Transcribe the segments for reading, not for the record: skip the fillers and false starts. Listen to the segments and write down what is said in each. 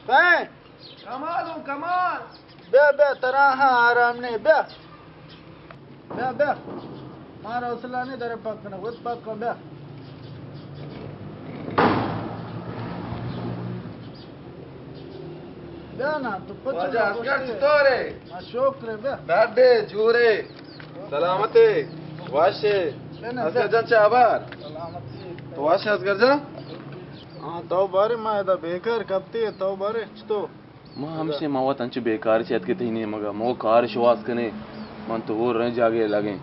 Bem, Kamal. be taraha aram ne be. Be. Mara usla ne dare pakna, ud pakka be. Be na tu kuch Waja askar chitore. Ma shukre be. Dadde jure. Salamate. Washe. Asgar jan chabar. Salamati. To washe asgar jan. हाँ तो बारे मैं तो बेकार कपती है तो बारे तो मां हमसे मावत अंच बेकार छत के थी नहीं मगा मो कार श्वास कने मन तो और रह जागे लगे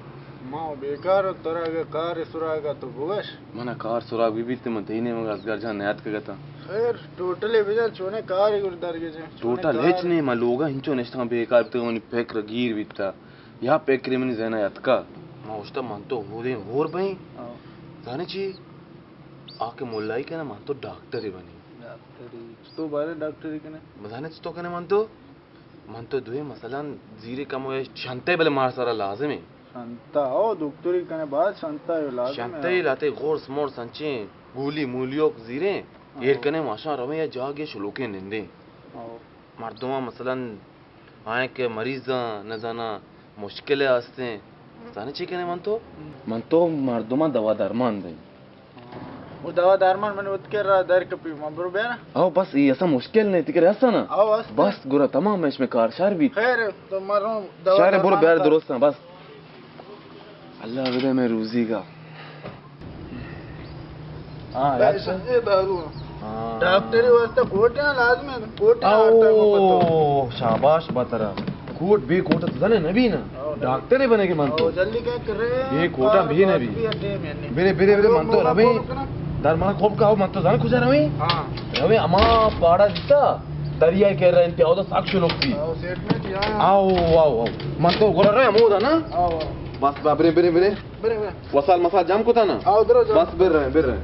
मां बेकार तोरा कार सुरागा तो बुगश मना कार सुराग भी ते मन थी नहीं मगा असगर जान याद कगता खैर टोटली बिजल चोने कार गुरदार के जे टोटल हेच नहीं मा लोगा हिंचो नेस्टा बेकार तो मन फेक गिर बिता या पेक क्रिमिनल जना याद का मां उस्ता मन तो हो दे और भाई जाने छी आके मोल्लाई के ना मन तो डॉक्टर ही बनी डॉक्टरी तो बारे डॉक्टरी के ने मजाने तो कने मन तो दुए मसलन जीरे कम होए शांते बले मार सारा लाजिम है शांता ओ डॉक्टरी कने बाद शांता है लाजिम शांते ही लाते गोर स्मोर संचे गुली मूलियो जीरे एर कने माशा रवे या जागे शुलोके निंदे मर्दों मसलन आए के मरीज न जाना मुश्किलें आस्ते जाने ची कने मन तो मर्दों दवा दरमान दे वो दवा दारमान मैंने उत्कर रहा दर कपी मबरू बे ना आओ बस ये ऐसा मुश्किल नहीं तिकर ऐसा ना आओ बस गुरा तमाम है इसमें कार शार भी खैर तो मरो दवा शार बुरा बैर दुरुस्त ना बस अल्लाह विदे में रोजी का हां ए बारू डॉक्टरी वास्ते कोट ना लाजमी है कोट ओ शाबाश बतरा कोट भी कोट तो जाने नबी ना डॉक्टर ही बनेगे मन तो जल्दी क्या कर रहे हैं ये कोटा भी नबी बेरे मन तो रवे दरमान खोप का हो मन तो जान खुजा रवे हां रवे अमा पाड़ा दिता दरिया कह रहे हैं आओ तो साक्ष्य लोग थी आओ सेट में क्या आओ मन तो गोरा रहे अमोदा ना आओ बस बेरे वसाल मसाल जाम को था ना आओ उधर बस बेर रहे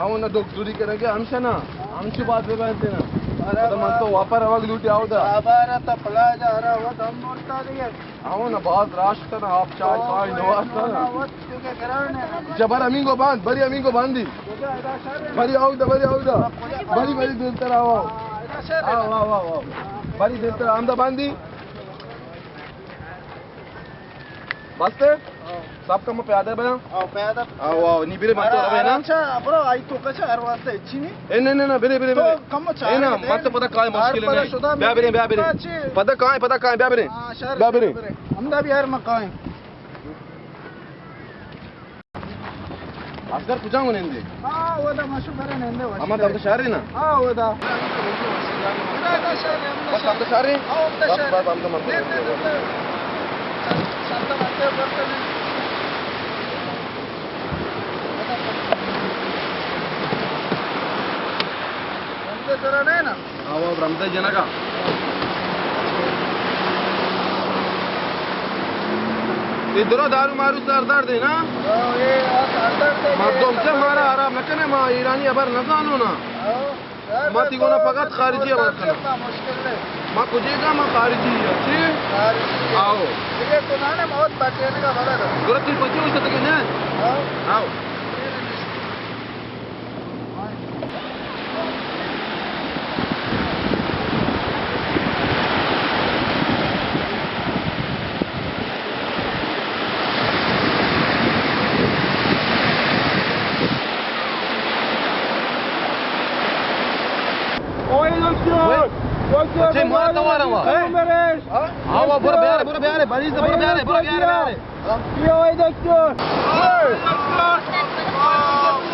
అవునా డొక్టూరి కనకే అంశనా అంశ బాత్ బెంతే నా అరే మన తో వాపర్ అవగ్ లూటి आवदा आबारत प्लाजा हरा वो दम मोड़ता दिए అవునా బాత్ రాష్టన ఆప్ చాయ్ కాయ్ నవాస్తన वो के कराने जबर अमीगो बांध बरी अमीगो बांधी बरी आवदा बरी दिलतर आओ बरी दिलतर आमदा बांधी बसते सबका मैं प्यादा बना आओ पैदा आओ नी बिरे मत रवे ना अच्छा ब्रो आई तो कचा हर वास्ते इच्छिनी ए ना बिरे तो कम चाहे ना मत पता काय मुश्किल नहीं ब्या बिरे पता काय ब्या बिरे हमदा भी यार मकान असगर पुजांगो नेंदे हां वो दा मशु करे नेंदे अम्मा तब शारी ना हां वो दा बस तब शारी हां बस हम तो मन शांता मारते करते हमसे जरा नहीं ना आओ रमते जनका इधरो दारू मारू सरदार दे ना ये सरदार दे मर्दों से मारा आराम नकने मा ईरानी अबर न जानो ना मत इगोना फकत खारिजी अबर कना मुश्किल है मा कुजेगा मा खारिजी अच्छी आओ ये तो ना बहुत बचने का बड़ा है गुरती पची उसे तक ने आओ बच्चे मारता हुआ रहा हाँ वो बुरा प्यार है बड़ी से बुरा प्यार है ये वही डॉक्टर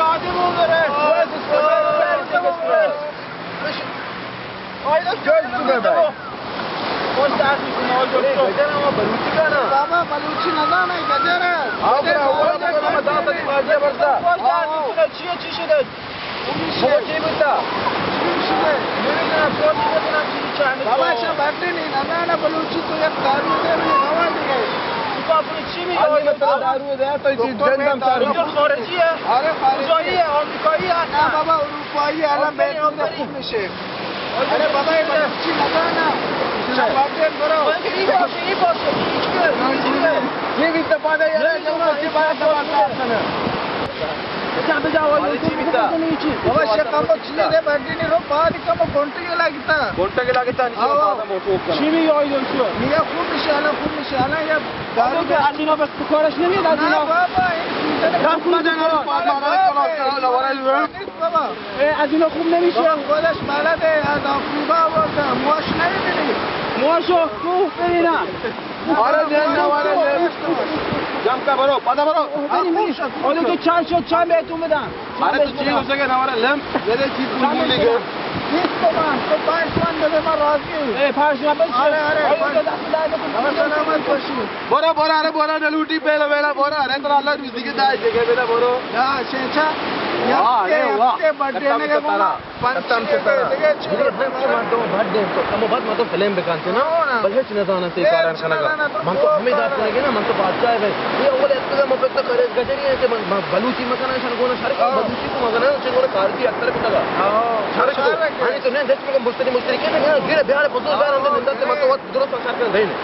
आगे बोल रहे कौन सा आदमी को मौज गजरा वो बलूची का ना बाबा बलूची ना ना नहीं गजरा आओ वो मैं दांत की बाजी बरसा अच्छी दे वो चीज बता मेरे ना بابا چه بردی نی نزانه بلوچی تو یک دارو ده می روان دیگه تو اپنی چی میگی مثلا دارو ده تو جندم سر خارجیه آره خارجی کجاییه آمریکاییه نه بابا اروپایی الان بهتون خوب میشه آره بابا این بلوچی نزانه چه بردی برو این باشه این استفاده یاره چی باید کنه بابا چه کام چیزی ده بردی نی رو بعد کام گونٹه لگتا گھنٹه लागेता چی میگی آقای دکتر میگه خوب میشه الان یه دارو که از اینا بس کارش نمیاد از نه اینا بابا این دست بزن رو بابا از اینا خوب نمیشه بابا خودش بلده از آفریقا آورده موش نمیبینی موشو تو ببینم آره نه جام کا برو پادا برو حالا که چند شد چند بهتون بدم آره تو چی گوشه که نواره لم بده چی پول دیگه 20 تومن تو 5 تومن بده من راضی پرشنا بچه آره سلامت باشی برو دلوٹی پہلا برو ارے تو اللہ روزی کے دای جگہ بده برو یا چنچا یفته بڑھے نے کا پنچم سے دیگه چی हम बात मतलब फिल्म बेकांते ना बल्कि चिन्ह जाना से कारण खाना का मन तो हमें दात करेंगे ना मन तो बादशाह है ये अव्वल ऐसे हम पे तो करे गजरी है कि बलूची मकान है शरगोना शरक बलूची को मकान है चंगोना कारती अक्तर पिटगा शरक आणि तो ने दस में मुश्तरी के ना गिरे बिहार बदल बिहार अंदर निंदा से मतलब दुरुस्त संसार कर देने